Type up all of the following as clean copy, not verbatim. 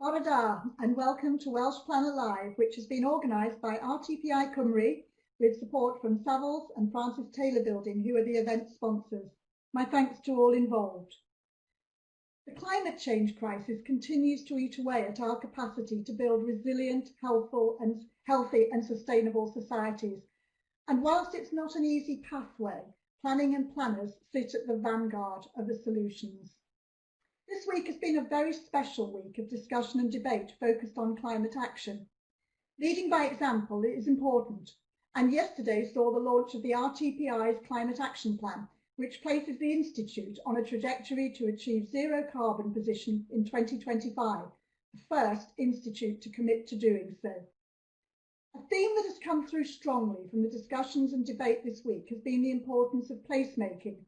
Bore da, and welcome to Welsh Planner Live, which has been organised by RTPI Cymru with support from Savills and Francis Taylor Building, who are the event sponsors. My thanks to all involved. The climate change crisis continues to eat away at our capacity to build resilient, healthy and sustainable societies. And whilst it's not an easy pathway, planning and planners sit at the vanguard of the solutions. This week has been a very special week of discussion and debate focused on climate action. Leading by example is important, and yesterday saw the launch of the RTPI's Climate Action Plan, which places the Institute on a trajectory to achieve zero carbon position in 2025, the first institute to commit to doing so. A theme that has come through strongly from the discussions and debate this week has been the importance of placemaking.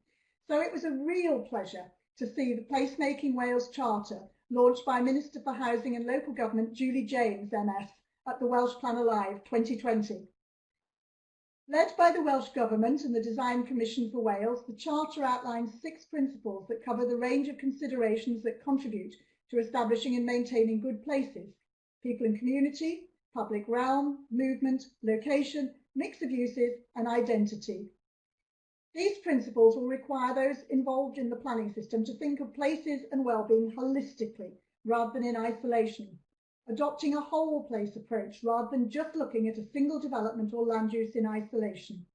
So it was a real pleasure to see the Placemaking Wales Charter launched by Minister for Housing and Local Government Julie James MS at the Welsh Planner Live 2020. Led by the Welsh Government and the Design Commission for Wales, the Charter outlines 6 principles that cover the range of considerations that contribute to establishing and maintaining good places: people and community, public realm, movement, location, mix of uses and identity. These principles will require those involved in the planning system to think of places and wellbeing holistically rather than in isolation, adopting a whole place approach rather than just looking at a single development or land use in isolation.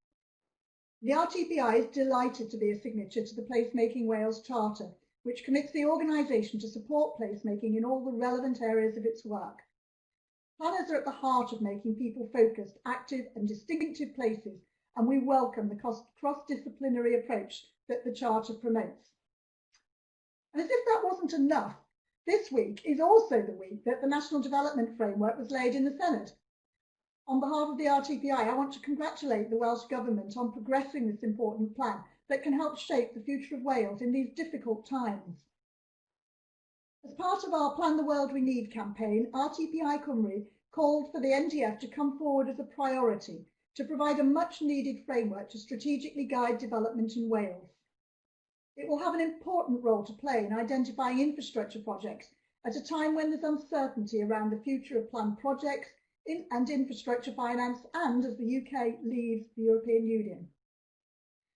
The RTPI is delighted to be a signature to the Placemaking Wales Charter, which commits the organisation to support placemaking in all the relevant areas of its work. Planners are at the heart of making people-focused, active and distinctive places, and we welcome the cross-disciplinary approach that the Charter promotes. And as if that wasn't enough, this week is also the week that the National Development Framework was laid in the Senate. On behalf of the RTPI, I want to congratulate the Welsh Government on progressing this important plan that can help shape the future of Wales in these difficult times. As part of our Plan the World We Need campaign, RTPI Cymru called for the NDF to come forward as a priority to provide a much-needed framework to strategically guide development in Wales. It will have an important role to play in identifying infrastructure projects at a time when there's uncertainty around the future of planned projects and infrastructure finance, and as the UK leaves the European Union.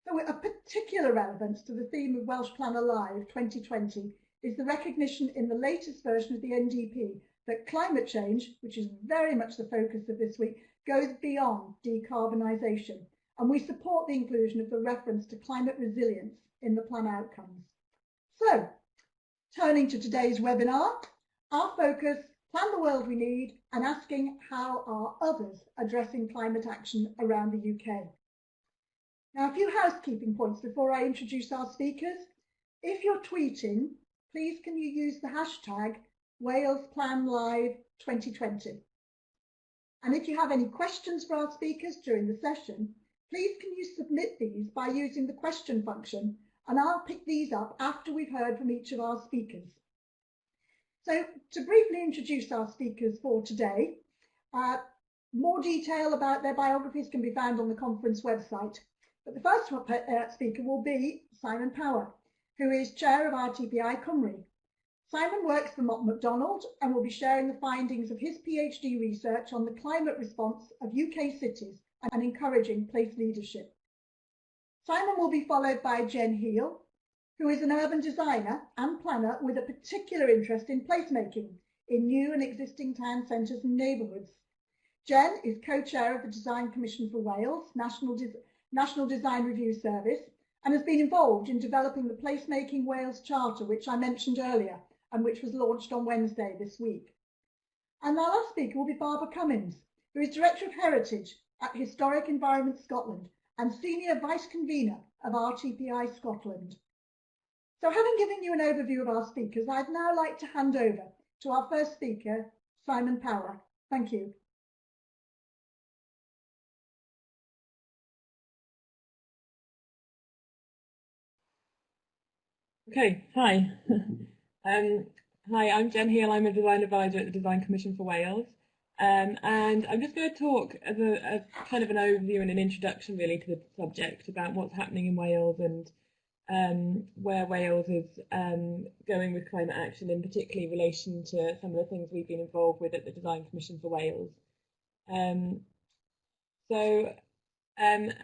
So of particular relevance to the theme of Welsh Planner Live 2020 is the recognition in the latest version of the NDP that climate change, which is very much the focus of this week, goes beyond decarbonisation, and we support the inclusion of the reference to climate resilience in the plan outcomes. So, turning to today's webinar, our focus, Plan the World We Need, and asking how are others addressing climate action around the UK. Now, a few housekeeping points before I introduce our speakers. If you're tweeting, please can you use the hashtag WalesPlanLive2020. And if you have any questions for our speakers during the session, please can you submit these by using the question function, and I'll pick these up after we've heard from each of our speakers. So to briefly introduce our speakers for today, more detail about their biographies can be found on the conference website. But the first speaker will be Simon Power, who is Chair of RTPI Cymru. Simon works for Mott MacDonald and will be sharing the findings of his PhD research on the climate response of UK cities and encouraging place leadership. Simon will be followed by Jen Heal, who is an urban designer and planner with a particular interest in placemaking in new and existing town centres and neighbourhoods. Jen is co-chair of the Design Commission for Wales, National Design Review Service, and has been involved in developing the Placemaking Wales Charter, which I mentioned earlier, and which was launched on Wednesday this week. And our last speaker will be Barbara Cummins, who is Director of Heritage at Historic Environment Scotland and Senior Vice Convener of RTPI Scotland. So having given you an overview of our speakers, I'd now like to hand over to our first speaker, Simon Power. Thank you. Okay, hi. Hi, I'm Jen Heal. I'm a design advisor at the Design Commission for Wales. And I'm just going to talk as a kind of an overview and an introduction really to the subject about what's happening in Wales and where Wales is going with climate action, in particularly in relation to some of the things we've been involved with at the Design Commission for Wales.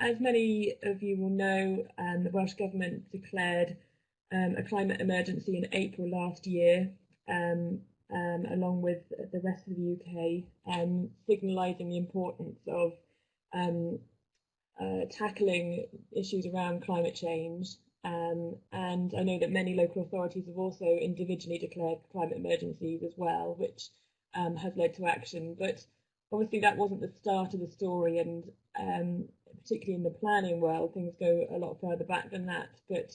As many of you will know, the Welsh Government declared a climate emergency in April last year, along with the rest of the UK, signalising the importance of tackling issues around climate change. And I know that many local authorities have also individually declared climate emergencies as well, which has led to action. But obviously that wasn't the start of the story, and particularly in the planning world, things go a lot further back than that. But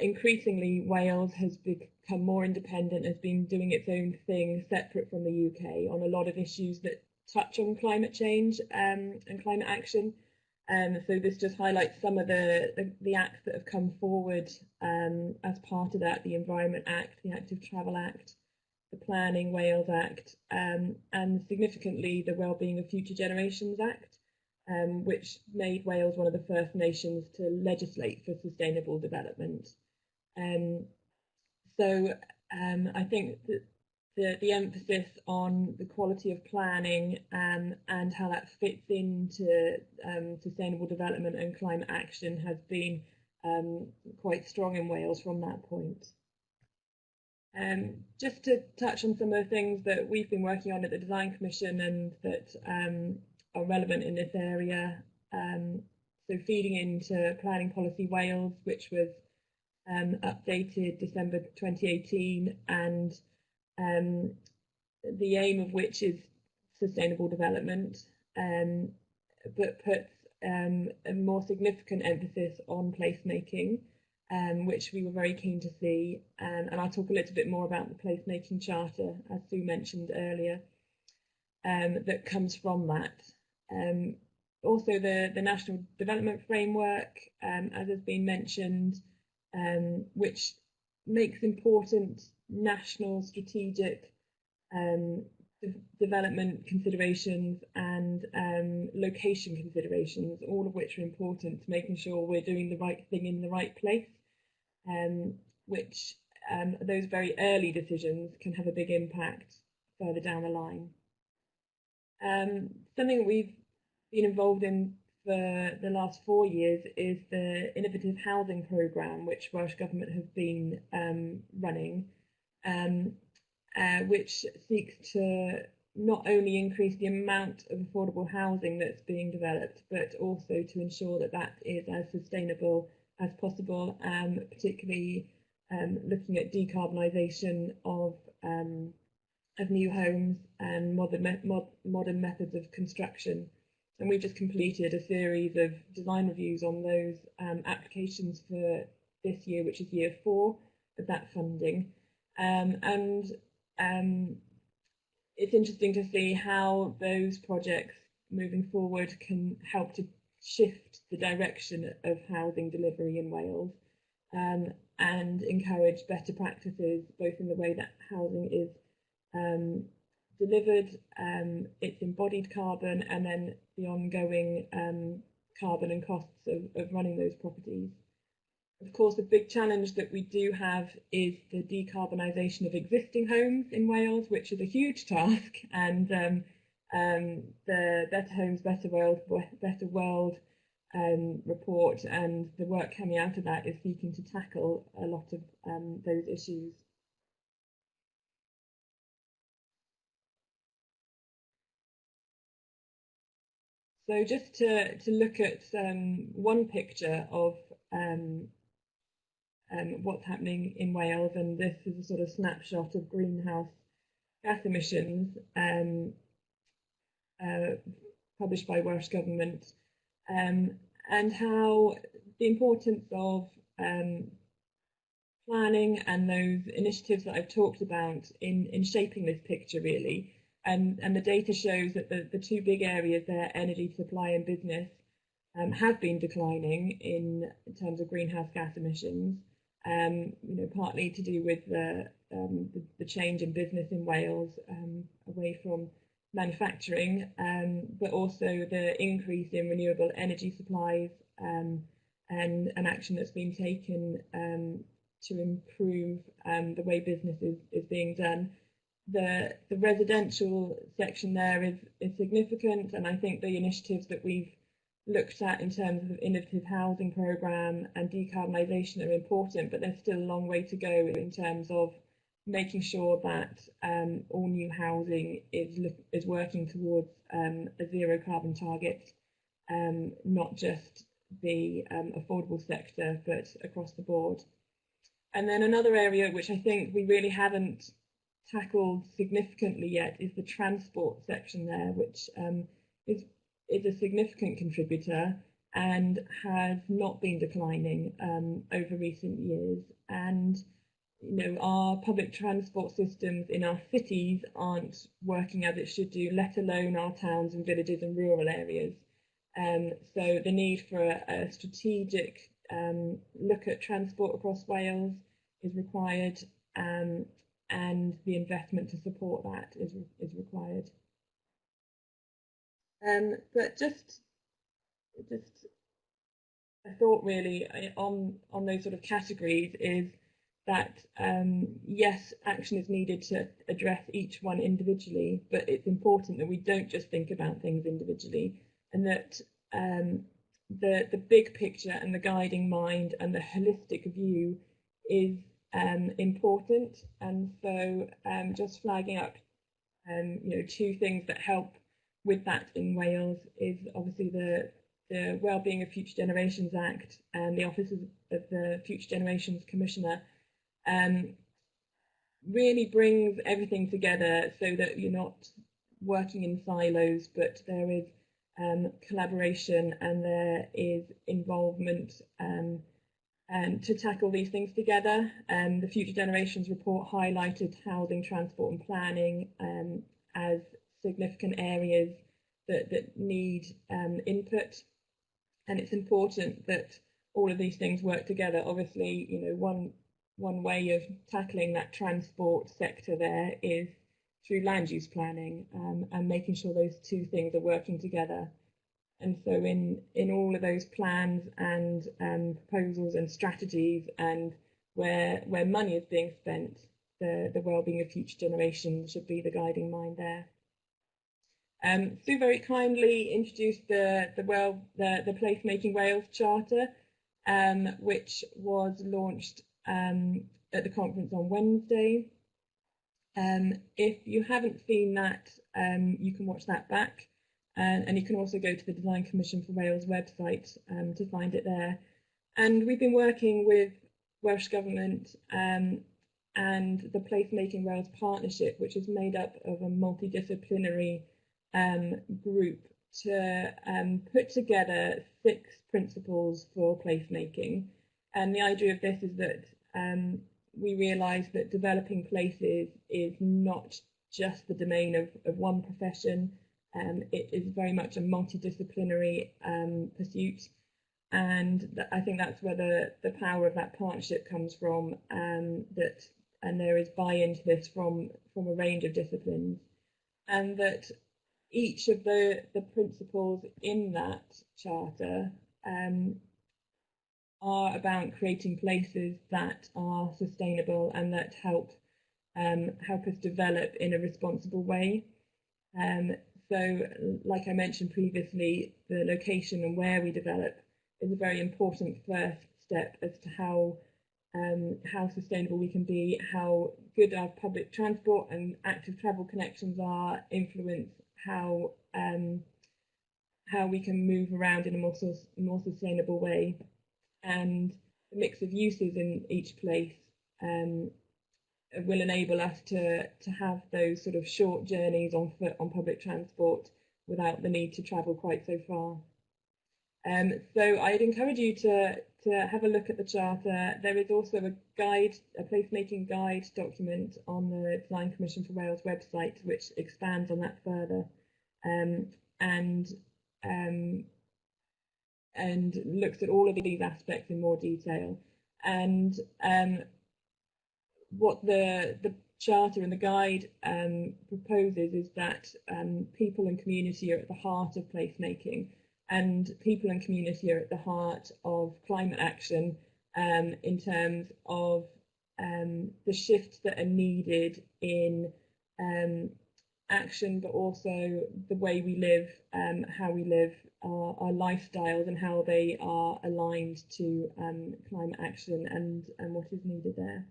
increasingly, Wales has become more independent, has been doing its own thing separate from the UK on a lot of issues that touch on climate change and climate action. So this just highlights some of the acts that have come forward as part of that: the Environment Act, the Active Travel Act, the Planning Wales Act, and significantly the Wellbeing of Future Generations Act, which made Wales one of the first nations to legislate for sustainable development. I think that the emphasis on the quality of planning and how that fits into sustainable development and climate action has been quite strong in Wales from that point. Just to touch on some of the things that we've been working on at the Design Commission and that are relevant in this area. So feeding into Planning Policy Wales, which was updated December 2018, and the aim of which is sustainable development, but puts a more significant emphasis on placemaking, which we were very keen to see. And I'll talk a little bit more about the placemaking charter, as Sue mentioned earlier, that comes from that. Also the National Development Framework, as has been mentioned, which makes important national strategic development considerations and location considerations, all of which are important to making sure we're doing the right thing in the right place, which those very early decisions can have a big impact further down the line. Something that we've been involved in for the last 4 years is the Innovative Housing Programme, which Welsh Government have been running, which seeks to not only increase the amount of affordable housing that's being developed, but also to ensure that that is as sustainable as possible, particularly looking at decarbonisation of new homes and modern methods of construction. And we've just completed a series of design reviews on those applications for this year, which is year 4 of that funding. It's interesting to see how those projects moving forward can help to shift the direction of housing delivery in Wales, and encourage better practices, both in the way that housing is delivered, its embodied carbon, and then the ongoing carbon and costs of running those properties. Of course, the big challenge that we do have is the decarbonisation of existing homes in Wales, which is a huge task, and the Better Homes, Better World report and the work coming out of that is seeking to tackle a lot of those issues. So just to look at one picture of what's happening in Wales, and this is a sort of snapshot of greenhouse gas emissions published by Welsh Government, and how the importance of planning and those initiatives that I've talked about in shaping this picture, really. And the data shows that the two big areas there, energy supply and business, have been declining in terms of greenhouse gas emissions. Partly to do with the change in business in Wales away from manufacturing, but also the increase in renewable energy supplies, and an action that's been taken to improve the way business is being done. The residential section there is significant, and I think the initiatives that we've looked at in terms of innovative housing programme and decarbonisation are important, but there's still a long way to go in terms of making sure that all new housing is working towards a zero carbon target, not just the affordable sector, but across the board. And then another area which I think we really haven't tackled significantly yet is the transport section there, which is a significant contributor and has not been declining over recent years. And our public transport systems in our cities aren't working as it should do, let alone our towns and villages and rural areas. So the need for a strategic look at transport across Wales is required, and the investment to support that is required. But just a thought really on those sort of categories is that yes, action is needed to address each one individually, but it's important that we don't just think about things individually, and that the big picture and the guiding mind and the holistic view is important. And so just flagging up two things that help with that in Wales is obviously the Wellbeing of Future Generations Act and the Office of the Future Generations Commissioner really brings everything together so that you're not working in silos, but there is collaboration and there is involvement and to tackle these things together. The Future Generations report highlighted housing, transport and planning as significant areas that need input, and it's important that all of these things work together. Obviously, one way of tackling that transport sector there is through land use planning and making sure those two things are working together. And so in all of those plans and proposals and strategies and where money is being spent, the wellbeing of future generations should be the guiding mind there. Sue very kindly introduced the Placemaking Wales Charter, which was launched at the conference on Wednesday. If you haven't seen that, you can watch that back, and you can also go to the Design Commission for Wales website to find it there. And we've been working with Welsh Government and the Placemaking Wales Partnership, which is made up of a multidisciplinary group to put together 6 principles for placemaking. And the idea of this is that we realise that developing places is not just the domain of one profession. It is very much a multidisciplinary pursuit, and I think that's where the power of that partnership comes from, and there is buy-in to this from a range of disciplines, and that each of the principles in that charter are about creating places that are sustainable and that help us develop in a responsible way. So, like I mentioned previously, the location and where we develop is a very important first step as to how sustainable we can be, how good our public transport and active travel connections are, influence how we can move around in a more sustainable way, and the mix of uses in each place will enable us to have those sort of short journeys on foot on public transport without the need to travel quite so far. So I'd encourage you to have a look at the charter. There is also a placemaking guide document on the Design Commission for Wales website which expands on that further and looks at all of these aspects in more detail. And what the charter and the guide proposes is that people and community are at the heart of placemaking, and people and community are at the heart of climate action in terms of the shifts that are needed in action, but also the way we live, how we live, our lifestyles, and how they are aligned to climate action and what is needed there.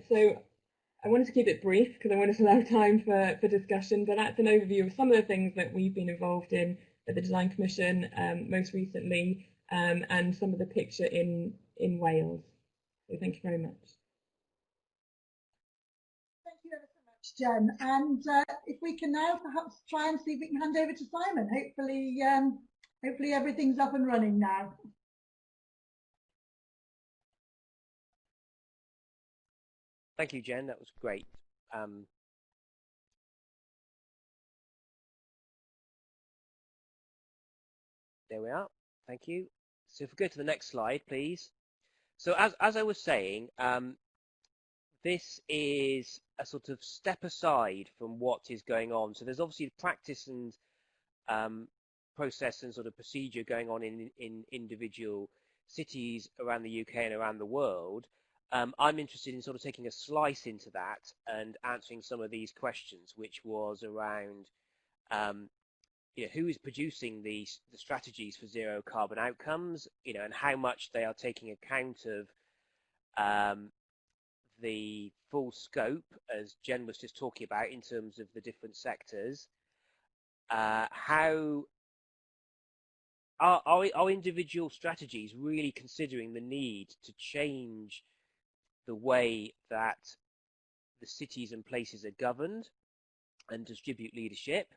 So I wanted to keep it brief because I wanted to allow time for discussion, but that's an overview of some of the things that we've been involved in at the Design Commission most recently, and some of the picture in Wales. So thank you very much. Thank you ever so much, Jen. And if we can now perhaps try and see if we can hand over to Simon. Hopefully everything's up and running now. Thank you, Jen. That was great. There we are. Thank you. So if we go to the next slide, please. So as I was saying, this is a sort of step aside from what is going on. So there's obviously practice and process and sort of procedure going on in individual cities around the UK and around the world. I'm interested in sort of taking a slice into that and answering some of these questions, which was around who is producing the strategies for zero carbon outcomes, and how much they are taking account of the full scope, as Jen was just talking about, in terms of the different sectors. How are individual strategies really considering the need to change the way that the cities and places are governed and distribute leadership?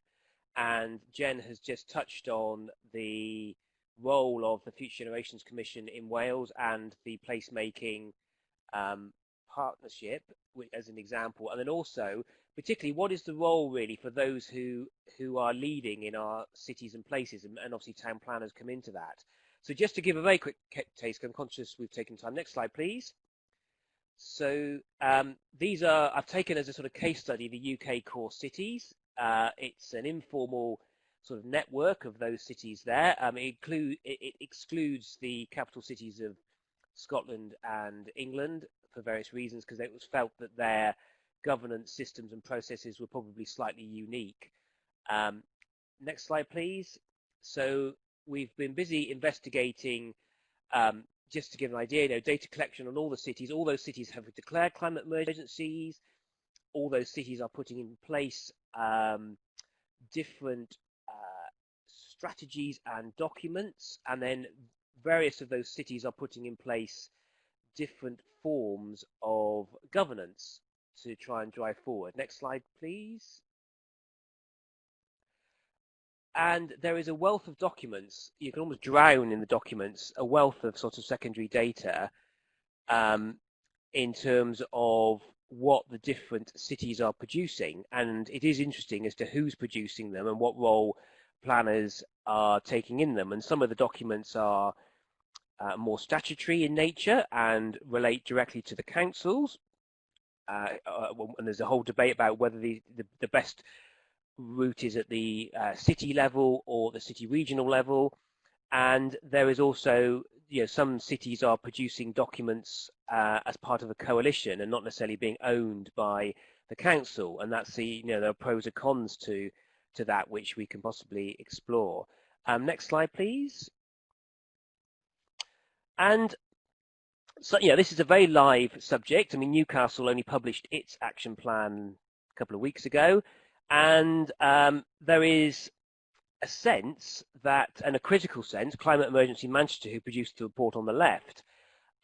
And Jen has just touched on the role of the Future Generations Commission in Wales and the Placemaking partnership as an example, and then also particularly what is the role really for those who are leading in our cities and places, and obviously town planners come into that. So just to give a very quick taste, I'm conscious we've taken time. Next slide, please. So these are, I've taken as a sort of case study the UK core cities. It's an informal sort of network of those cities there. It excludes the capital cities of Scotland and England for various reasons, because it was felt that their governance systems and processes were probably slightly unique. Next slide, please. So we've been busy investigating, just to give an idea, data collection on all the cities. All those cities have declared climate emergencies. All those cities are putting in place different strategies and documents, and then various of those cities are putting in place different forms of governance to try and drive forward. Next slide, please. And there is a wealth of documents. You can almost drown in the documents, a wealth of sort of secondary data in terms of what the different cities are producing. And it is interesting as to who's producing them and what role planners are taking in them. And some of the documents are more statutory in nature and relate directly to the councils. And there's a whole debate about whether the best route is at the city level or the city regional level. And there is also, some cities are producing documents as part of a coalition and not necessarily being owned by the council. And that's there are pros and cons to that, which we can possibly explore. Next slide, please. And so, this is a very live subject. I mean, Newcastle only published its action plan a couple of weeks ago. And there is a sense that, and a critical sense, Climate Emergency Manchester, who produced the report on the left,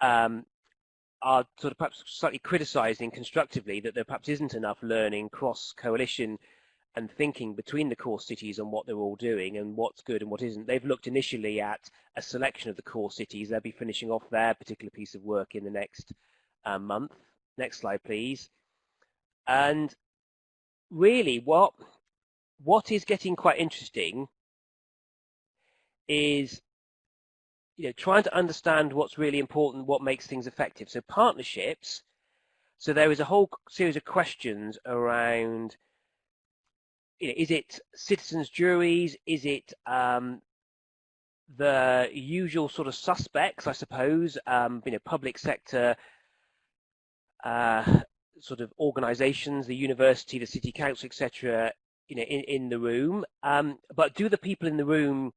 are sort of perhaps slightly criticising constructively that there perhaps isn't enough learning, cross-coalition and thinking between the core cities on what they're all doing and what's good and what isn't. They've looked initially at a selection of the core cities. They'll be finishing off their particular piece of work in the next month. Next slide, please. And really what is getting quite interesting is trying to understand what's really important, what makes things effective. So partnerships, so there is a whole series of questions around is it citizens' juries? Is it the usual sort of suspects, I suppose, public sector sort of organisations, the university, the city council, etc., in the room. But do the people in the room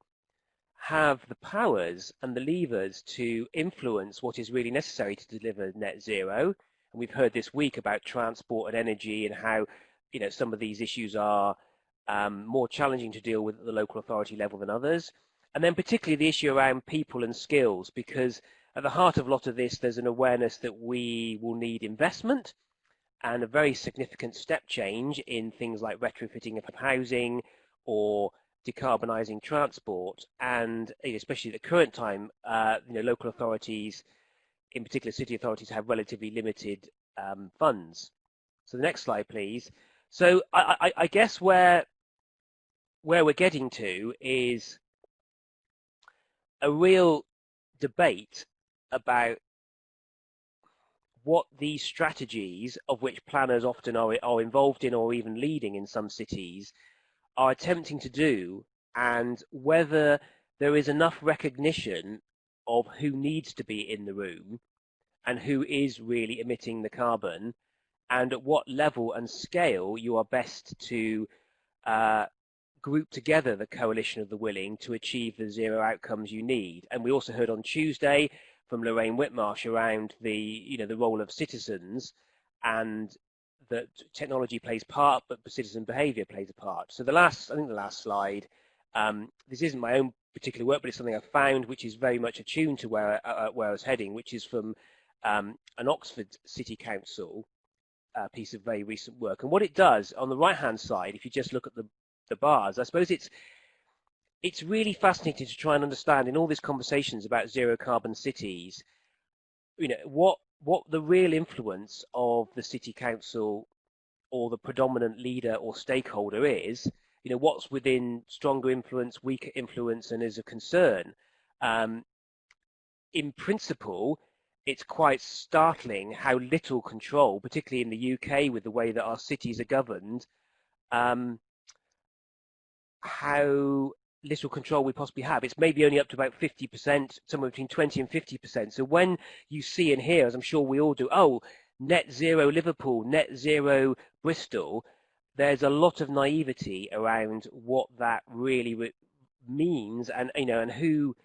have the powers and the levers to influence what is really necessary to deliver net zero? And we've heard this week about transport and energy and how some of these issues are more challenging to deal with at the local authority level than others. And then particularly the issue around people and skills, because at the heart of a lot of this, there's an awareness that we will need investment and a very significant step change in things like retrofitting of housing or decarbonising transport. And especially at the current time, local authorities, in particular city authorities, have relatively limited funds. So the next slide, please. So I guess where we're getting to is a real debate about what these strategies, of which planners often are involved in or even leading in some cities, are attempting to do, and whether there is enough recognition of who needs to be in the room and who is really emitting the carbon, and at what level and scale you are best to group together the coalition of the willing to achieve the zero outcomes you need. And we also heard on Tuesday from Lorraine Whitmarsh around the role of citizens, and that technology plays part, but citizen behaviour plays a part. So the last slide, this isn't my own particular work, but it's something I found which is very much attuned to where I was heading, which is from an Oxford City Council piece of very recent work. And what it does on the right hand side, if you just look at the bars, I suppose it's really fascinating to try and understand in all these conversations about zero carbon cities, what the real influence of the city council or the predominant leader or stakeholder is, what's within stronger influence, weaker influence, and is a concern. In principle, it's quite startling how little control, particularly in the UK with the way that our cities are governed, how little control we possibly have. It's maybe only up to about 50%, somewhere between 20 and 50%. So when you see and hear, as I'm sure we all do, oh, net zero Liverpool, net zero Bristol, there's a lot of naivety around what that really means, and and who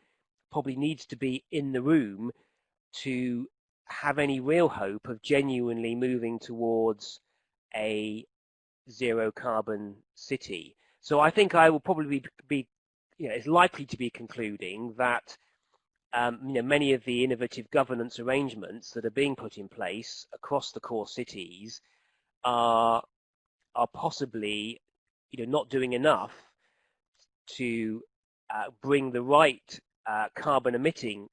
probably needs to be in the room to have any real hope of genuinely moving towards a zero carbon city. So I think I will probably be it's likely to be concluding that many of the innovative governance arrangements that are being put in place across the core cities are possibly not doing enough to bring the right carbon emitting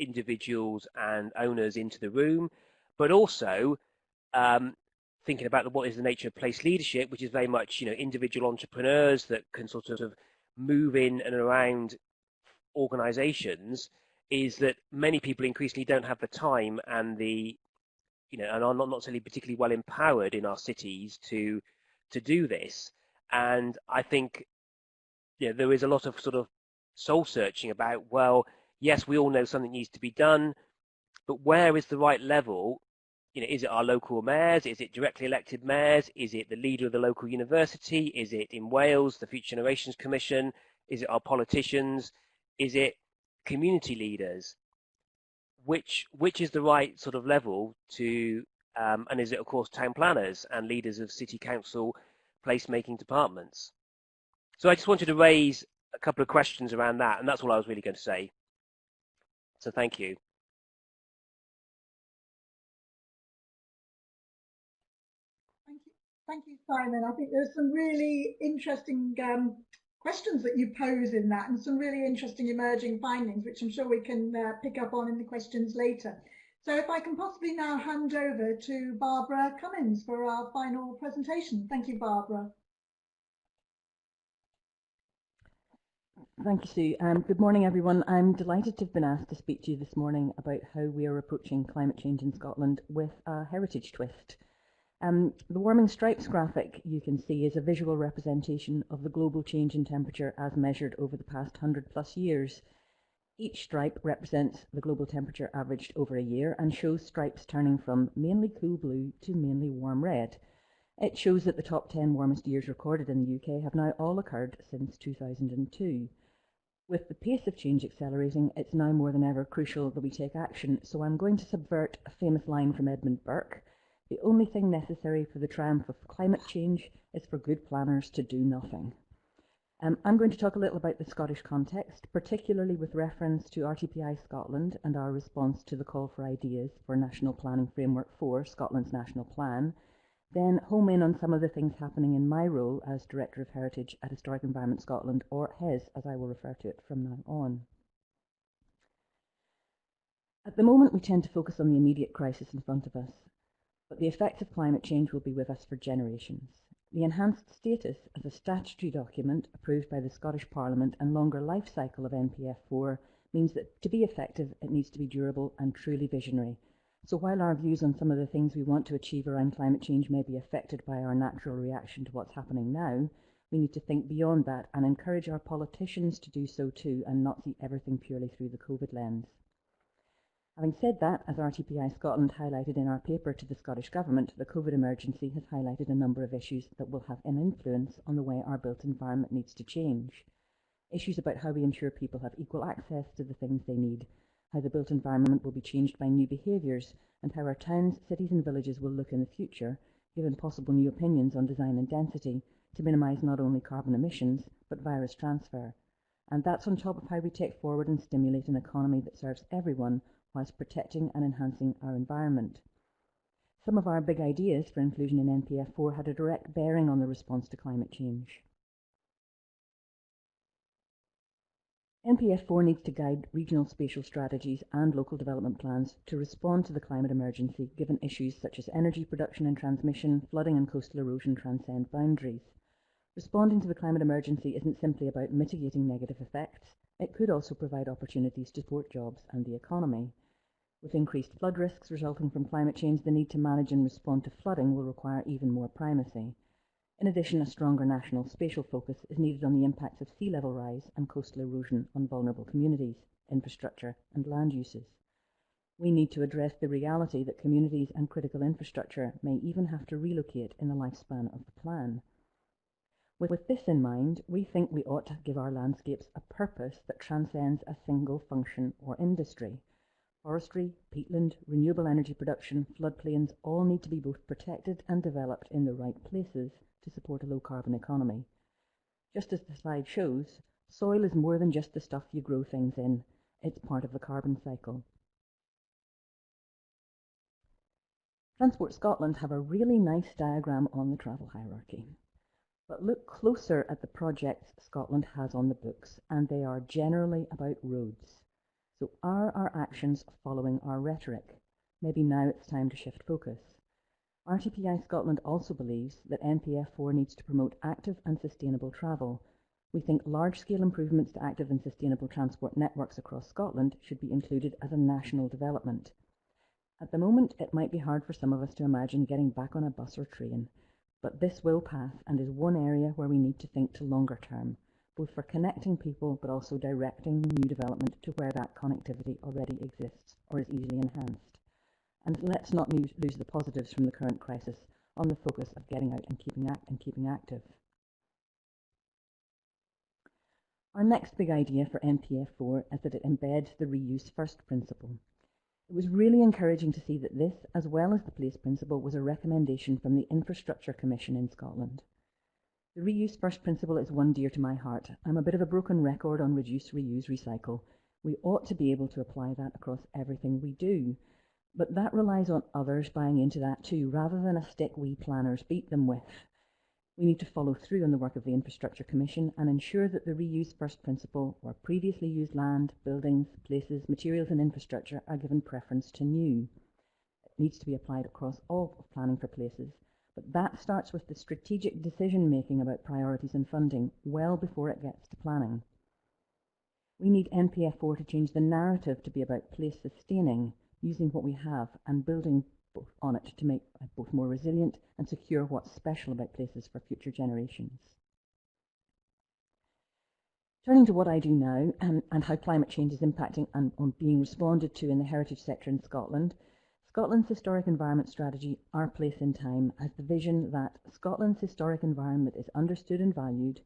individuals and owners into the room, but also thinking about what is the nature of place leadership, which is very much individual entrepreneurs that can sort of move in and around organizations, is that many people increasingly don't have the time and the and are not necessarily particularly well empowered in our cities to do this. And I think there is a lot of sort of soul searching about, well, yes, we all know something needs to be done, but where is the right level? Is it our local mayors? Is it directly elected mayors? Is it the leader of the local university? Is it in Wales, the Future Generations Commission? Is it our politicians? Is it community leaders? Which is the right sort of level to, and is it, of course, town planners and leaders of city council placemaking departments? So I just wanted to raise a couple of questions around that, and that's all I was really going to say. So thank you. Thank you, Simon. I think there's some really interesting questions that you pose in that, and some really interesting emerging findings, which I'm sure we can pick up on in the questions later. So if I can possibly now hand over to Barbara Cummins for our final presentation. Thank you, Barbara. Thank you, Sue. Good morning, everyone. I'm delighted to have been asked to speak to you this morning about how we are approaching climate change in Scotland with a heritage twist. The warming stripes graphic you can see is a visual representation of the global change in temperature as measured over the past 100+ years. Each stripe represents the global temperature averaged over a year and shows stripes turning from mainly cool blue to mainly warm red. It shows that the top 10 warmest years recorded in the UK have now all occurred since 2002. With the pace of change accelerating, it's now more than ever crucial that we take action, so I'm going to subvert a famous line from Edmund Burke: "The only thing necessary for the triumph of climate change is for good planners to do nothing." I'm going to talk a little about the Scottish context, particularly with reference to RTPI Scotland and our response to the call for ideas for National Planning Framework 4, Scotland's National Plan, then home in on some of the things happening in my role as Director of Heritage at Historic Environment Scotland, or HES as I will refer to it from now on. At the moment we tend to focus on the immediate crisis in front of us, but the effects of climate change will be with us for generations. The enhanced status as a statutory document approved by the Scottish Parliament and longer life cycle of NPF4 means that to be effective it needs to be durable and truly visionary. So while our views on some of the things we want to achieve around climate change may be affected by our natural reaction to what's happening now, we need to think beyond that and encourage our politicians to do so too and not see everything purely through the COVID lens. Having said that, as RTPI Scotland highlighted in our paper to the Scottish Government, the COVID emergency has highlighted a number of issues that will have an influence on the way our built environment needs to change. Issues about how we ensure people have equal access to the things they need, how the built environment will be changed by new behaviours, and how our towns, cities and villages will look in the future, given possible new opinions on design and density, to minimise not only carbon emissions, but virus transfer. And that's on top of how we take forward and stimulate an economy that serves everyone, whilst protecting and enhancing our environment. Some of our big ideas for inclusion in NPF4 had a direct bearing on the response to climate change. NPF4 needs to guide regional spatial strategies and local development plans to respond to the climate emergency, given issues such as energy production and transmission, flooding and coastal erosion transcend boundaries. Responding to the climate emergency isn't simply about mitigating negative effects. It could also provide opportunities to support jobs and the economy. With increased flood risks resulting from climate change, the need to manage and respond to flooding will require even more primacy. In addition, a stronger national spatial focus is needed on the impacts of sea level rise and coastal erosion on vulnerable communities, infrastructure and land uses. We need to address the reality that communities and critical infrastructure may even have to relocate in the lifespan of the plan. With this in mind, we think we ought to give our landscapes a purpose that transcends a single function or industry. Forestry, peatland, renewable energy production, floodplains all need to be both protected and developed in the right places to support a low-carbon economy. Just as the slide shows, soil is more than just the stuff you grow things in. It's part of the carbon cycle. Transport Scotland have a really nice diagram on the travel hierarchy. But look closer at the projects Scotland has on the books, and they are generally about roads. So are our actions following our rhetoric? Maybe now it's time to shift focus. RTPI Scotland also believes that NPF4 needs to promote active and sustainable travel. We think large-scale improvements to active and sustainable transport networks across Scotland should be included as a national development. At the moment, it might be hard for some of us to imagine getting back on a bus or train. But this will pass and is one area where we need to think to longer term, both for connecting people but also directing new development to where that connectivity already exists or is easily enhanced. And let's not lose the positives from the current crisis on the focus of getting out and keeping active. Our next big idea for NPF4 is that it embeds the reuse first principle. It was really encouraging to see that this, as well as the place principle, was a recommendation from the Infrastructure Commission in Scotland. The reuse first principle is one dear to my heart. I'm a bit of a broken record on reduce, reuse, recycle. We ought to be able to apply that across everything we do. But that relies on others buying into that too, rather than a stick we planners beat them with. We need to follow through on the work of the Infrastructure Commission and ensure that the reuse first principle, where previously used land, buildings, places, materials and infrastructure are given preference to new. It needs to be applied across all of planning for places, but that starts with the strategic decision making about priorities and funding well before it gets to planning. We need NPF4 to change the narrative to be about place sustaining, using what we have and building on it to make both more resilient and secure what's special about places for future generations. Turning to what I do now and how climate change is impacting and on being responded to in the heritage sector in Scotland, Scotland's Historic Environment Strategy, Our Place in Time, has the vision that Scotland's historic environment is understood and valued,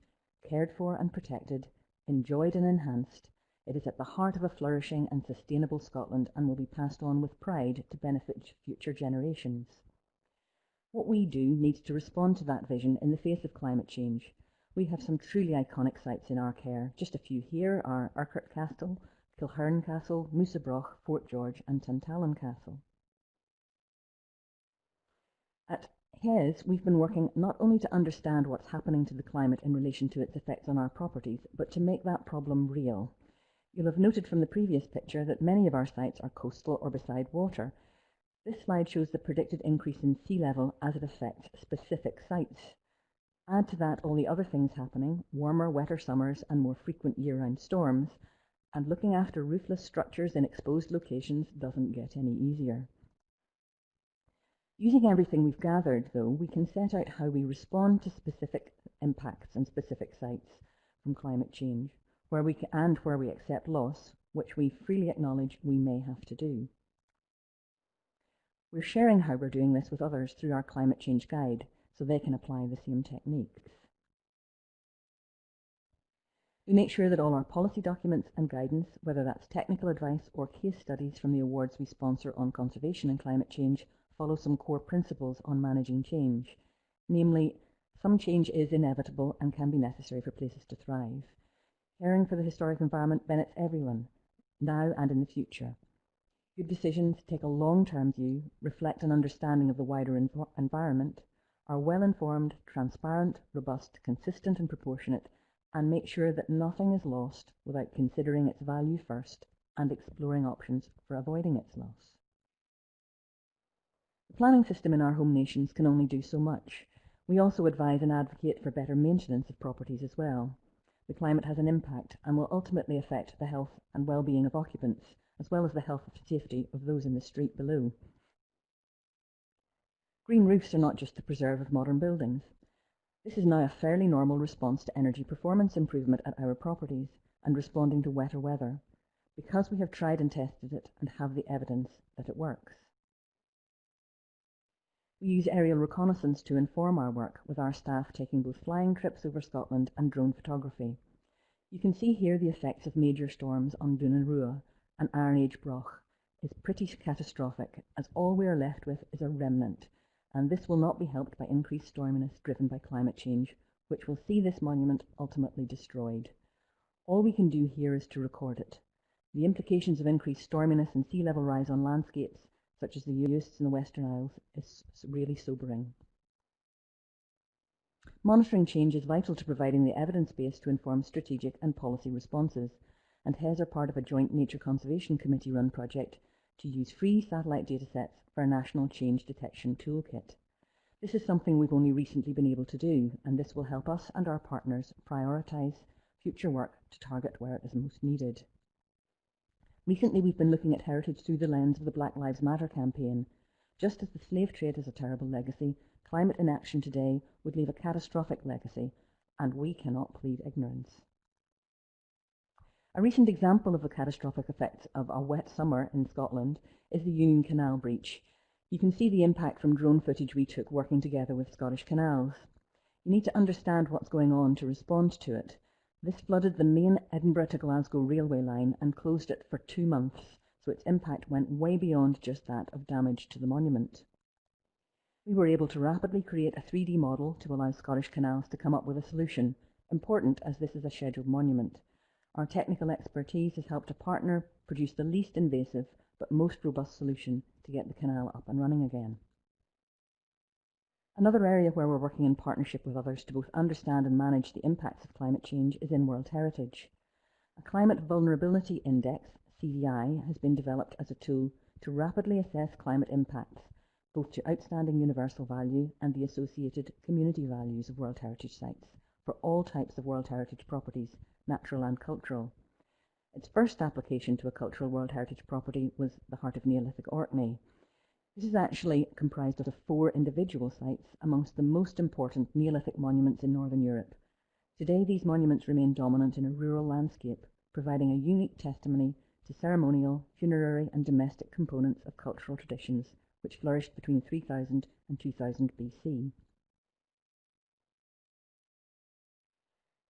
cared for and protected, enjoyed and enhanced. It is at the heart of a flourishing and sustainable Scotland and will be passed on with pride to benefit future generations. What we do needs to respond to that vision in the face of climate change. We have some truly iconic sites in our care. Just a few here are Urquhart Castle, Kilhern Castle, Musabroch, Fort George and Tantallon Castle. At HES, we've been working not only to understand what's happening to the climate in relation to its effects on our properties, but to make that problem real. You'll have noted from the previous picture that many of our sites are coastal or beside water. This slide shows the predicted increase in sea level as it affects specific sites. Add to that all the other things happening, warmer, wetter summers and more frequent year-round storms, and looking after roofless structures in exposed locations doesn't get any easier. Using everything we've gathered, though, we can set out how we respond to specific impacts and specific sites from climate change, where we accept loss, which we freely acknowledge we may have to do. We're sharing how we're doing this with others through our climate change guide, so they can apply the same techniques. We make sure that all our policy documents and guidance, whether that's technical advice or case studies from the awards we sponsor on conservation and climate change, follow some core principles on managing change. Namely, some change is inevitable and can be necessary for places to thrive. Caring for the historic environment benefits everyone, now and in the future. Good decisions take a long-term view, reflect an understanding of the wider environment, are well-informed, transparent, robust, consistent and proportionate, and make sure that nothing is lost without considering its value first and exploring options for avoiding its loss. The planning system in our home nations can only do so much. We also advise and advocate for better maintenance of properties as well. The climate has an impact and will ultimately affect the health and well-being of occupants, as well as the health and safety of those in the street below. Green roofs are not just the preserve of modern buildings. This is now a fairly normal response to energy performance improvement at our properties and responding to wetter weather, because we have tried and tested it and have the evidence that it works. We use aerial reconnaissance to inform our work, with our staff taking both flying trips over Scotland and drone photography. You can see here the effects of major storms on Dún and Rua, and Iron Age Broch is pretty catastrophic, as all we are left with is a remnant, and this will not be helped by increased storminess driven by climate change, which will see this monument ultimately destroyed. All we can do here is to record it. The implications of increased storminess and sea level rise on landscapes, such as the Uists in the Western Isles, is really sobering. Monitoring change is vital to providing the evidence base to inform strategic and policy responses, and HES are part of a joint Nature Conservation Committee-run project to use free satellite datasets for a national change detection toolkit. This is something we've only recently been able to do, and this will help us and our partners prioritise future work to target where it is most needed. Recently, we've been looking at heritage through the lens of the Black Lives Matter campaign. Just as the slave trade is a terrible legacy, climate inaction today would leave a catastrophic legacy, and we cannot plead ignorance. A recent example of the catastrophic effects of a wet summer in Scotland is the Union Canal breach. You can see the impact from drone footage we took working together with Scottish Canals. You need to understand what's going on to respond to it. This flooded the main Edinburgh to Glasgow railway line and closed it for 2 months, so its impact went way beyond just that of damage to the monument. We were able to rapidly create a 3D model to allow Scottish Canals to come up with a solution, important as this is a scheduled monument. Our technical expertise has helped a partner produce the least invasive but most robust solution to get the canal up and running again. Another area where we're working in partnership with others to both understand and manage the impacts of climate change is in World Heritage. A Climate Vulnerability Index, CVI, has been developed as a tool to rapidly assess climate impacts, both to outstanding universal value and the associated community values of World Heritage sites for all types of World Heritage properties, natural and cultural. Its first application to a cultural World Heritage property was the Heart of Neolithic Orkney. This is actually comprised of 4 individual sites amongst the most important Neolithic monuments in Northern Europe. Today, these monuments remain dominant in a rural landscape, providing a unique testimony to ceremonial, funerary and domestic components of cultural traditions which flourished between 3000 and 2000 BC.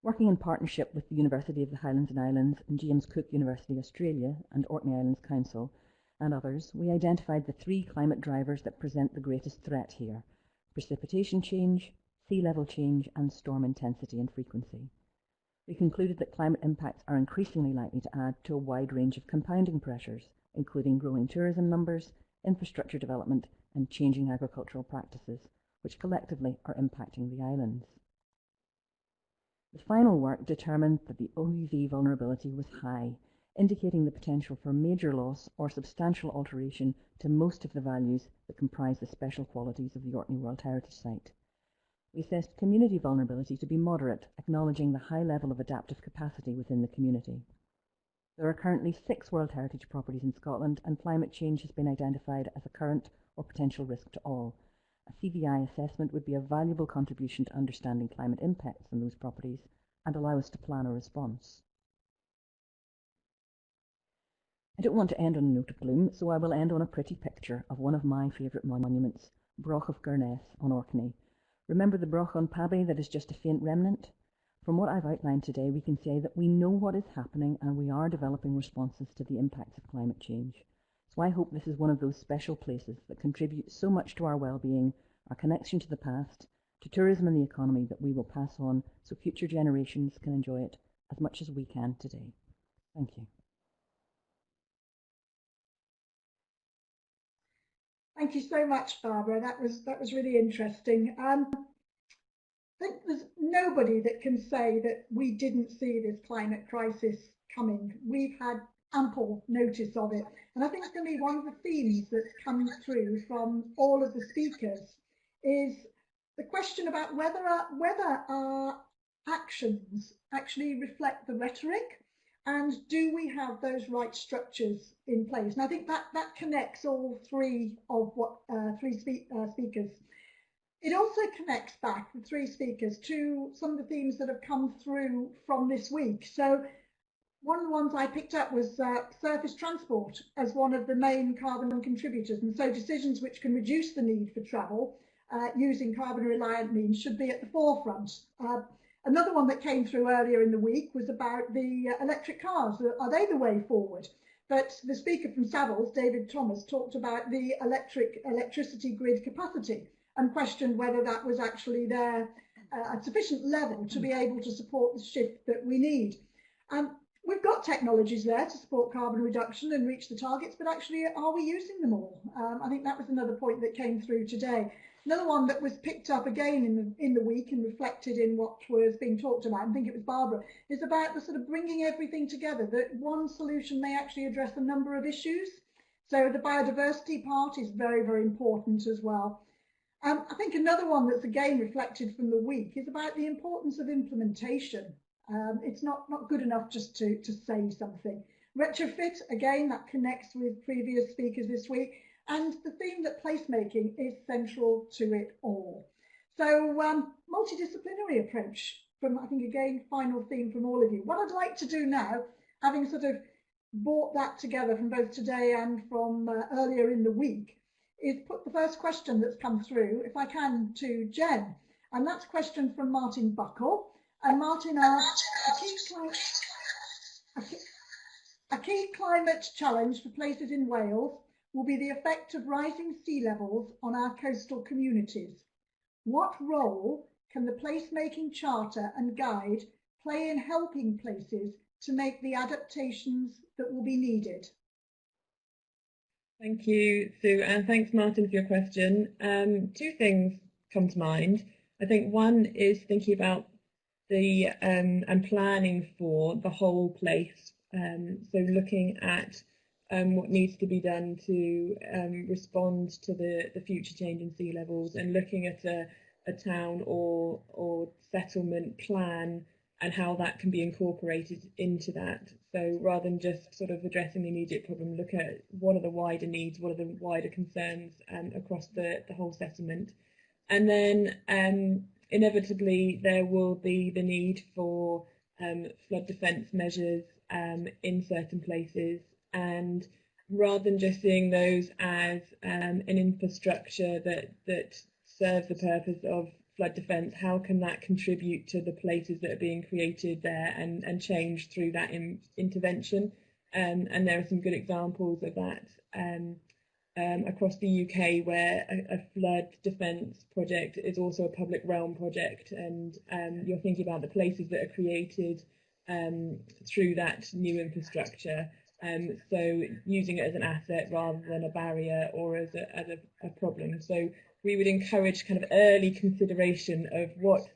Working in partnership with the University of the Highlands and Islands and James Cook University Australia and Orkney Islands Council and others, we identified the 3 climate drivers that present the greatest threat here: precipitation change, sea level change and storm intensity and frequency. We concluded that climate impacts are increasingly likely to add to a wide range of compounding pressures, including growing tourism numbers, infrastructure development and changing agricultural practices, which collectively are impacting the islands. The final work determined that the OUV vulnerability was high, indicating the potential for major loss or substantial alteration to most of the values that comprise the special qualities of the Orkney World Heritage Site. We assessed community vulnerability to be moderate, acknowledging the high level of adaptive capacity within the community. There are currently 6 World Heritage properties in Scotland, and climate change has been identified as a current or potential risk to all. A CVI assessment would be a valuable contribution to understanding climate impacts on those properties and allow us to plan a response. I don't want to end on a note of gloom, so I will end on a pretty picture of one of my favourite monuments, Broch of Gurness on Orkney. Remember the Broch on Pabby that is just a faint remnant? From what I've outlined today, we can say that we know what is happening and we are developing responses to the impacts of climate change. So I hope this is one of those special places that contribute so much to our well-being, our connection to the past, to tourism and the economy that we will pass on so future generations can enjoy it as much as we can today. Thank you. Thank you so much, Barbara. That was really interesting. I think there's nobody that can say that we didn't see this climate crisis coming. We've had ample notice of it, and I think it's going to be one of the themes that's come through from all of the speakers is the question about whether our actions actually reflect the rhetoric, and do we have those right structures in place? And I think that connects all 3 of what 3 speakers. It also connects back, the 3 speakers, to some of the themes that have come through from this week. So one of the ones I picked up was surface transport as one of the main carbon contributors, and so decisions which can reduce the need for travel using carbon reliant means should be at the forefront. Another one that came through earlier in the week was about the electric cars. Are they the way forward? But the speaker from Savills, David Thomas, talked about the electricity grid capacity and questioned whether that was actually there at sufficient level to be able to support the shift that we need. We've got technologies there to support carbon reduction and reach the targets, but actually, are we using them all? I think that was another point that came through today. Another one that was picked up again in the week and reflected in what was being talked about, I think it was Barbara, is about the sort of bringing everything together, that one solution may actually address a number of issues. So the biodiversity part is very, very important as well. I think another one that's again reflected from the week is about the importance of implementation. It's not good enough just to say something. Retrofit, again, that connects with previous speakers this week. And the theme that placemaking is central to it all. So multidisciplinary approach from, I think, again, final theme from all of you. What I'd like to do now, having sort of brought that together from both today and from earlier in the week, is put the first question that's come through, if I can, to Jen. And that's a question from Martin Buckle. And Martin asks, a key climate challenge for places in Wales will be the effect of rising sea levels on our coastal communities. What role can the placemaking charter and guide play in helping places to make the adaptations that will be needed? Thank you, Sue, and thanks, Martin, for your question. 2 things come to mind. I think one is thinking about the and planning for the whole place. So looking at what needs to be done to respond to the future change in sea levels, and looking at a town or settlement plan and how that can be incorporated into that. So rather than just sort of addressing the immediate problem, look at what are the wider needs, what are the wider concerns across the whole settlement. And then inevitably there will be the need for flood defence measures in certain places, and rather than just seeing those as an infrastructure that serves the purpose of flood defence, how can that contribute to the places that are being created there and change through that intervention? And there are some good examples of that across the UK, where a flood defence project is also a public realm project, and you're thinking about the places that are created through that new infrastructure. So using it as an asset rather than a barrier or as a problem. So we would encourage kind of early consideration of what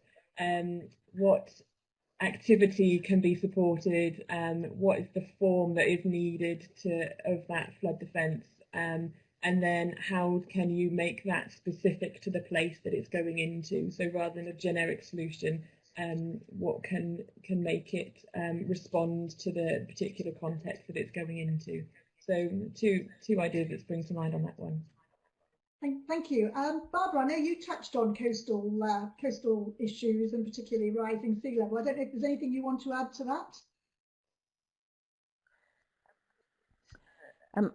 activity can be supported, what is the form that is needed of that flood defence, and then how can you make that specific to the place that it's going into. So rather than a generic solution, what can make it respond to the particular context that it's going into. So two ideas that spring to mind on that one. Thank you. Barbara, I know you touched on coastal issues and particularly rising sea level. I don't know if there's anything you want to add to that?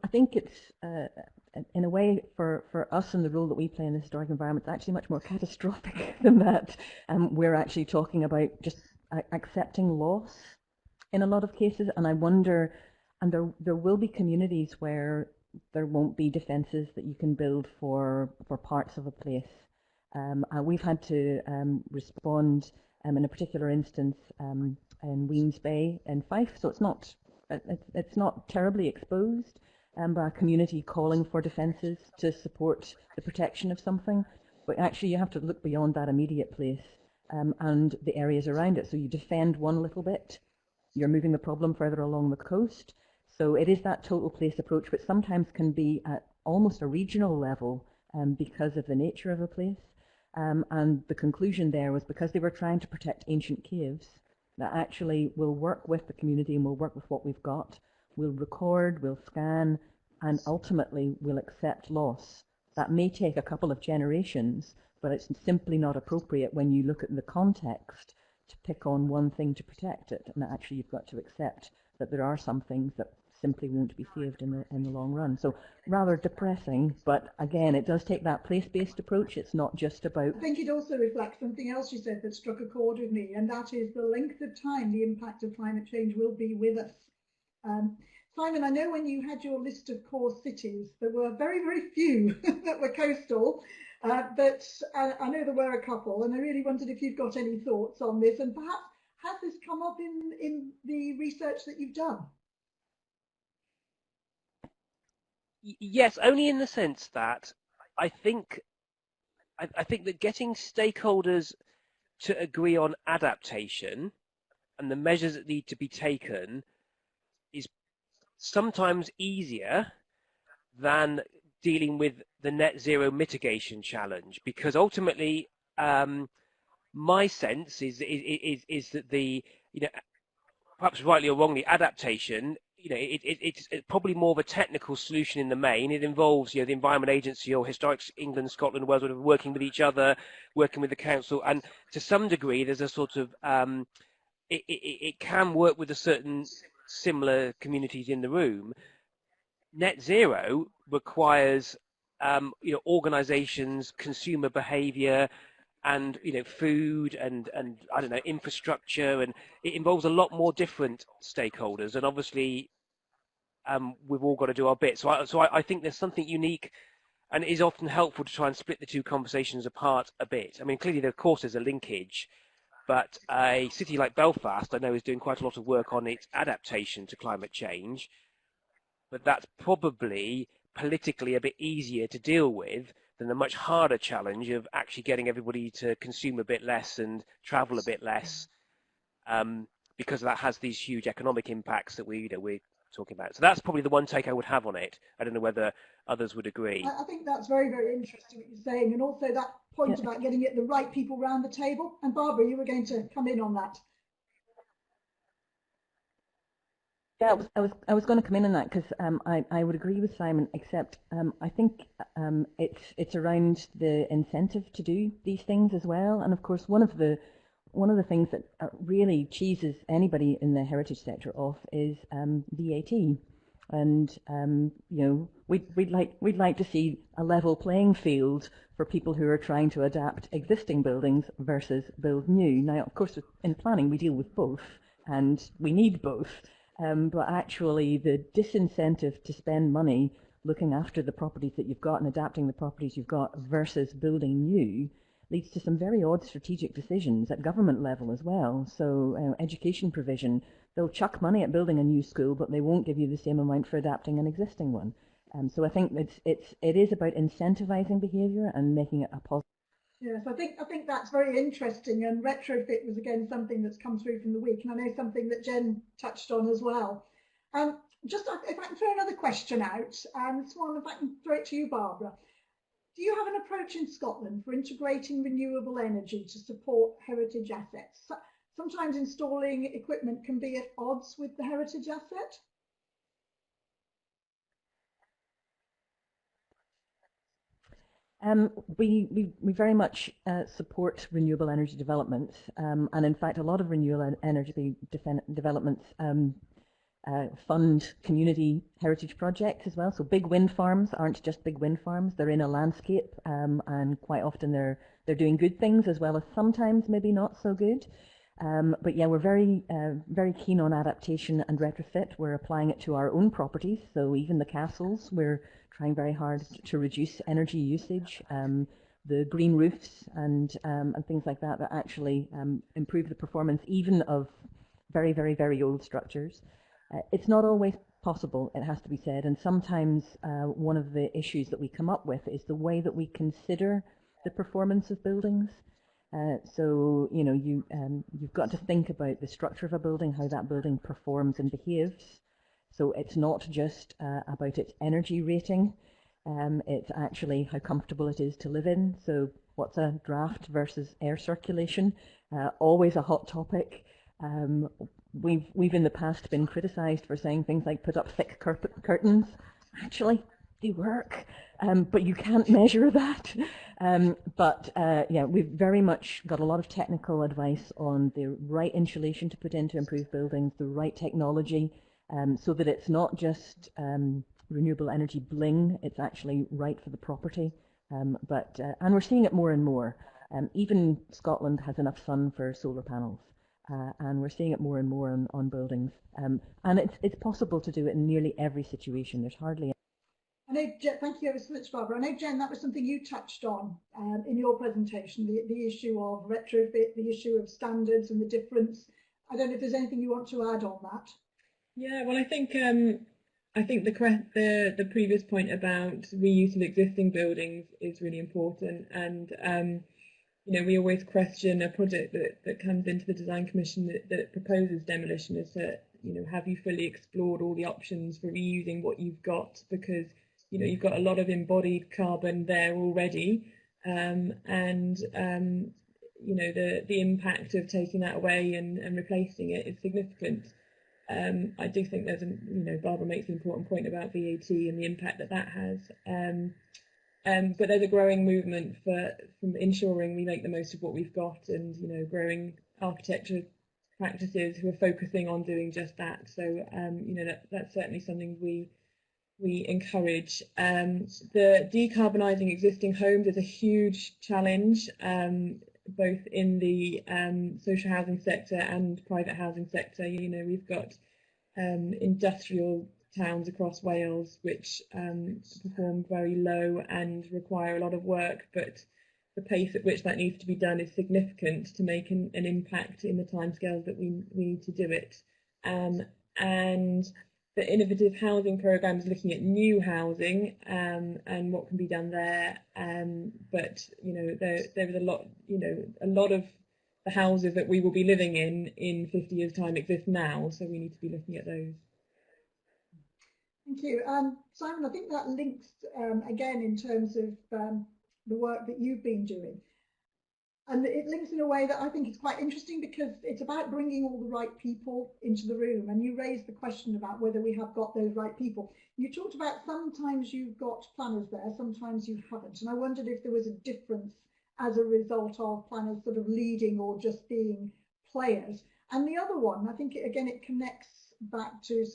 I think it's, in a way, for us and the role that we play in the historic environment, it's actually much more catastrophic than that. We're actually talking about just accepting loss in a lot of cases, and I wonder, and there will be communities where there won't be defences that you can build for parts of a place. We've had to respond in a particular instance in Weems Bay in Fife, so it's not terribly exposed, by a community calling for defences to support the protection of something. But actually you have to look beyond that immediate place and the areas around it. So you defend one little bit, you're moving the problem further along the coast. So it is that total place approach, which sometimes can be at almost a regional level because of the nature of a place. And the conclusion there was because they were trying to protect ancient caves, that actually we'll work with the community and we'll work with what we've got. We'll record, we'll scan, and ultimately we'll accept loss. That may take a couple of generations, but it's simply not appropriate when you look at the context to pick on one thing to protect it. And actually you've got to accept that there are some things that simply won't be saved in the long run. So rather depressing, but again, it does take that place-based approach. It's not just about... I think it also reflects something else you said that struck a chord with me, and that is the length of time the impact of climate change will be with us. Simon, I know when you had your list of core cities, there were very, very few that were coastal, but I know there were a couple, and I really wondered if you've got any thoughts on this, and perhaps has this come up in the research that you've done? Yes, only in the sense that I think that getting stakeholders to agree on adaptation and the measures that need to be taken is sometimes easier than dealing with the net zero mitigation challenge, because ultimately my sense is that the, perhaps rightly or wrongly, adaptation, it's probably more of a technical solution in the main. It involves, the Environment Agency or Historic England, Scotland, Wales, working with each other, working with the council, and to some degree, there's a sort of it can work with a certain similar communities in the room. Net zero requires, organisations, consumer behaviour, and food and I don't know, infrastructure, and it involves a lot more different stakeholders, and obviously we've all got to do our bit. So I think there's something unique, and it is often helpful to try and split the two conversations apart a bit. I mean, clearly of course there's a linkage, but a city like Belfast I know is doing quite a lot of work on its adaptation to climate change, but that's probably politically a bit easier to deal with than the much harder challenge of actually getting everybody to consume a bit less and travel a bit less, because that has these huge economic impacts that we're talking about. So that's probably the one take I would have on it. I don't know whether others would agree. I think that's very, very interesting what you're saying, and also that point about getting the right people around the table. And Barbara, you were going to come in on that. Yeah, I was going to come in on that because I would agree with Simon, except I think it's around the incentive to do these things as well. And of course, one of the things that really cheeses anybody in the heritage sector off is VAT. And you know, we'd like to see a level playing field for people who are trying to adapt existing buildings versus build new. Now, of course, in planning we deal with both, and we need both. But actually, the disincentive to spend money looking after the properties that you've got and adapting the properties you've got versus building new leads to some very odd strategic decisions at government level as well. So education provision, they'll chuck money at building a new school, but they won't give you the same amount for adapting an existing one. So I think it is about incentivizing behaviour and making it a positive. Yes, I think that's very interesting, and retrofit was again something that's come through from the week, and I know something that Jen touched on as well. Just if I can throw another question out, this one, if I can throw it to you, Barbara. Do you have an approach in Scotland for integrating renewable energy to support heritage assets? Sometimes installing equipment can be at odds with the heritage asset. We very much support renewable energy development, and in fact a lot of renewable energy developments fund community heritage projects as well. So big wind farms aren't just big wind farms, they're in a landscape, and quite often they're doing good things as well as sometimes maybe not so good. But yeah, we're very keen on adaptation and retrofit. We're applying it to our own properties, so even the castles, we're trying very hard to reduce energy usage. The green roofs and things like that actually improve the performance even of very old structures. It's not always possible, it has to be said, and sometimes one of the issues that we come up with is the way that we consider the performance of buildings. So you know, you've got to think about the structure of a building, how that building performs and behaves. So it's not just about its energy rating, it's actually how comfortable it is to live in. So what's a draft versus air circulation? Always a hot topic. We've in the past been criticised for saying things like put up thick curtains. Actually, they work, but you can't measure that. Yeah, we've very much got a lot of technical advice on the right insulation to put in to improve buildings, the right technology, so that it's not just renewable energy bling, it's actually right for the property. And we're seeing it more and more. Even Scotland has enough sun for solar panels. And we're seeing it more and more on buildings. And it's possible to do it in nearly every situation. There's hardly. I know, thank you ever so much, Barbara. I know, Jen, that was something you touched on in your presentation, the issue of retrofit, the issue of standards and the difference. I don't know if there's anything you want to add on that. Yeah, well, I think the previous point about reuse of existing buildings is really important, and you know, we always question a project that comes into the design commission that proposes demolition as to, you know, have you fully explored all the options for reusing what you've got, because, you know, you've got a lot of embodied carbon there already, and you know, the impact of taking that away and replacing it is significant. I do think there's you know, Barbara makes an important point about VAT and the impact that has. But there's a growing movement from ensuring we make the most of what we've got, and, you know, growing architecture practices who are focusing on doing just that. So you know, that's certainly something we encourage. The decarbonising existing homes is a huge challenge, both in the social housing sector and private housing sector. You know, we've got industrial towns across Wales which perform very low and require a lot of work, but the pace at which that needs to be done is significant to make an impact in the timescales that we need to do it. And the innovative housing programme is looking at new housing and what can be done there. But you know, there is a lot. You know, a lot of the houses that we will be living in 50 years' time exist now, so we need to be looking at those. Thank you. Simon, I think that links again in terms of the work that you've been doing. And it links in a way that I think is quite interesting because it's about bringing all the right people into the room. And you raised the question about whether we have got those right people. You talked about sometimes you've got planners there, sometimes you haven't. And I wondered if there was a difference as a result of planners sort of leading or just being players. And the other one, I think, again, it connects back to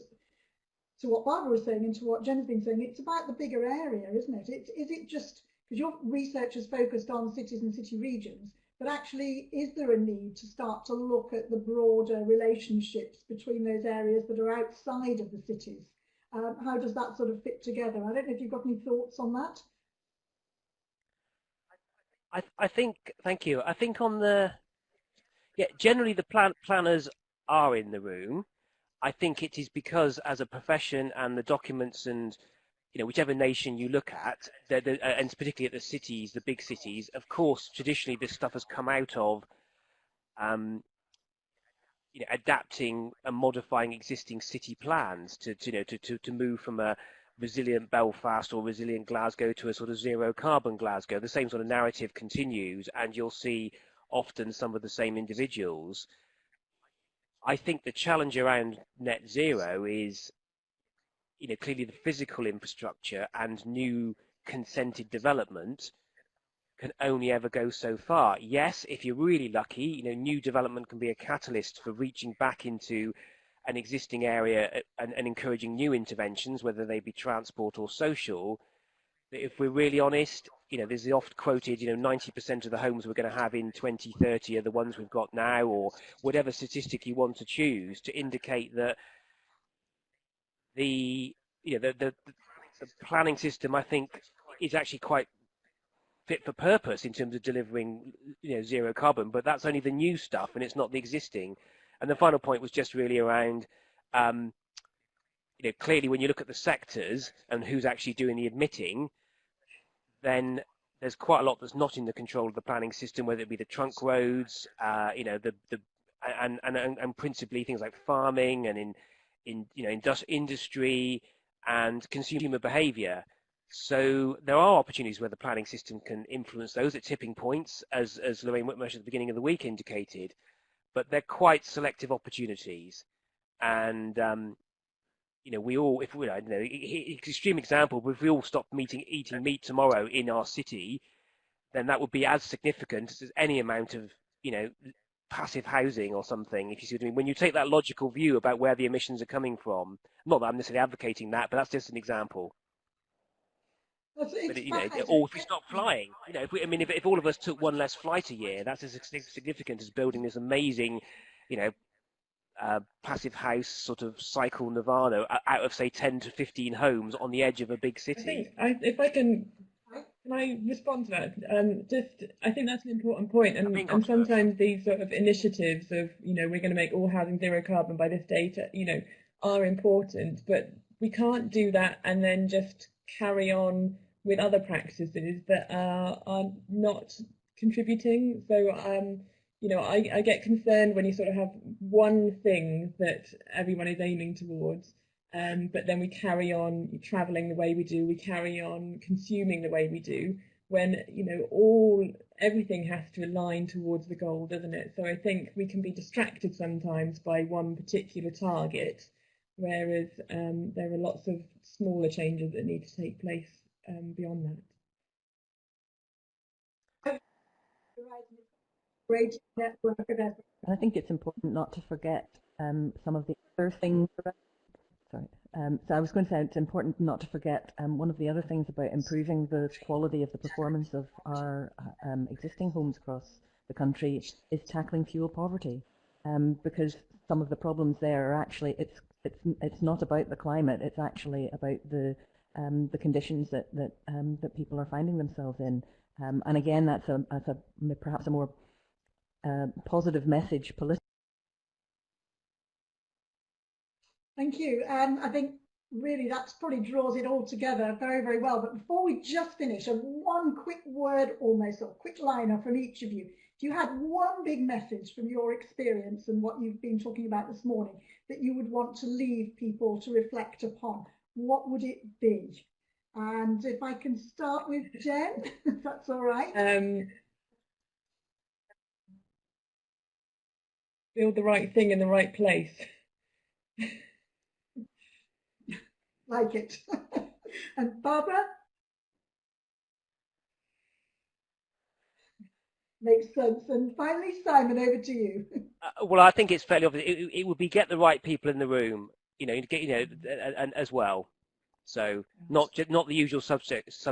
what Barbara was saying and to what Jen's been saying. It's about the bigger area, isn't it? Is it just, because your research is focused on cities and city regions, but actually, is there a need to start to look at the broader relationships between those areas that are outside of the cities? How does that sort of fit together? I don't know if you've got any thoughts on that. I think, thank you. I think on the, generally the planners are in the room. I think it is because as a profession and the documents and, whichever nation you look at, and particularly at the cities, the big cities, of course, traditionally this stuff has come out of adapting and modifying existing city plans to move from a resilient Belfast or resilient Glasgow to a sort of zero carbon Glasgow. The same sort of narrative continues, and you'll see often some of the same individuals. I think the challenge around net zero is, clearly the physical infrastructure and new consented development can only ever go so far. Yes, if you're really lucky, new development can be a catalyst for reaching back into an existing area and encouraging new interventions, whether they be transport or social. But if we're really honest, there's the oft quoted, 90% of the homes we're going to have in 2030 are the ones we've got now, or whatever statistic you want to choose to indicate that the planning system, I think, is actually quite fit for purpose in terms of delivering zero carbon, but that's only the new stuff and it's not the existing. And the final point was just really around clearly when you look at the sectors and who's actually doing the admitting, then there's quite a lot that's not in the control of the planning system, whether it be the trunk roads, and principally things like farming and industry and consumer behaviour. So there are opportunities where the planning system can influence those at tipping points, as Lorraine Whitmarsh at the beginning of the week indicated, but they're quite selective opportunities. And we all, if we, extreme example, but if we all stopped eating meat tomorrow in our city, then that would be as significant as any amount of passive housing or something, if you see what I mean. When you take that logical view about where the emissions are coming from, not that I'm necessarily advocating that, but that's just an example. But or if we stop flying, if all of us took one less flight a year, that's as significant as building this amazing, passive house sort of cycle nirvana out of say 10 to 15 homes on the edge of a big city. If I can I respond to that? I think that's an important point, and sometimes these sort of initiatives of we're going to make all housing zero carbon by this date, are important, but we can't do that and then just carry on with other practices that are not contributing. So I get concerned when you sort of have one thing that everyone is aiming towards, but then we carry on travelling the way we do, we carry on consuming the way we do, when everything has to align towards the goal, doesn't it? So I think we can be distracted sometimes by one particular target, whereas there are lots of smaller changes that need to take place beyond that. Great network of effort. I think it's important not to forget some of the other things. So I was going to say it's important not to forget one of the other things about improving the quality of the performance of our existing homes across the country is tackling fuel poverty, because some of the problems there are actually it's not about the climate, it's actually about the conditions that people are finding themselves in, and again that's perhaps a more positive message politically. Thank you. I think really that probably draws it all together very, very well. But before we just finish, one quick word almost, or quick liner from each of you. If you had one big message from your experience and what you've been talking about this morning that you would want to leave people to reflect upon, what would it be? And if I can start with Jen, if that's all right. build the right thing in the right place. Like it. And Barbara? Makes sense. And finally, Simon, over to you. Well, I think it's fairly obvious. It would be get the right people in the room, and as well. So not the usual suspects.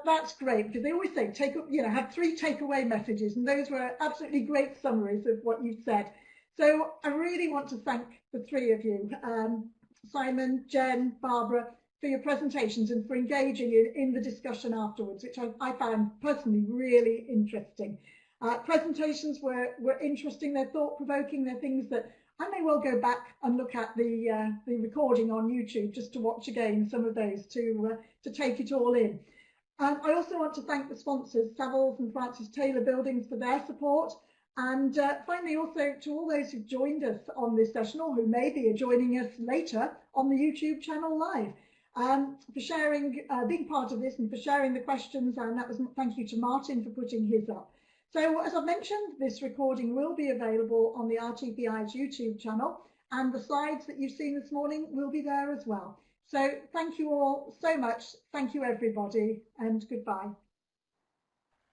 That's great, because they always say have 3 takeaway messages, and those were absolutely great summaries of what you've said. So I really want to thank the 3 of you, Simon, Jen, Barbara, for your presentations and for engaging in the discussion afterwards, which I found personally really interesting. Presentations were interesting, they're thought-provoking, they're things that I may well go back and look at the recording on YouTube just to watch again some of those to take it all in. I also want to thank the sponsors, Savills and Francis Taylor Buildings, for their support. And finally, also to all those who've joined us on this session, or who may be joining us later on the YouTube channel live, for sharing, being part of this and for sharing the questions. And that was thank you to Martin for putting his up. So as I've mentioned, this recording will be available on the RTPI's YouTube channel, and the slides that you've seen this morning will be there as well. So thank you all so much. Thank you, everybody, and goodbye.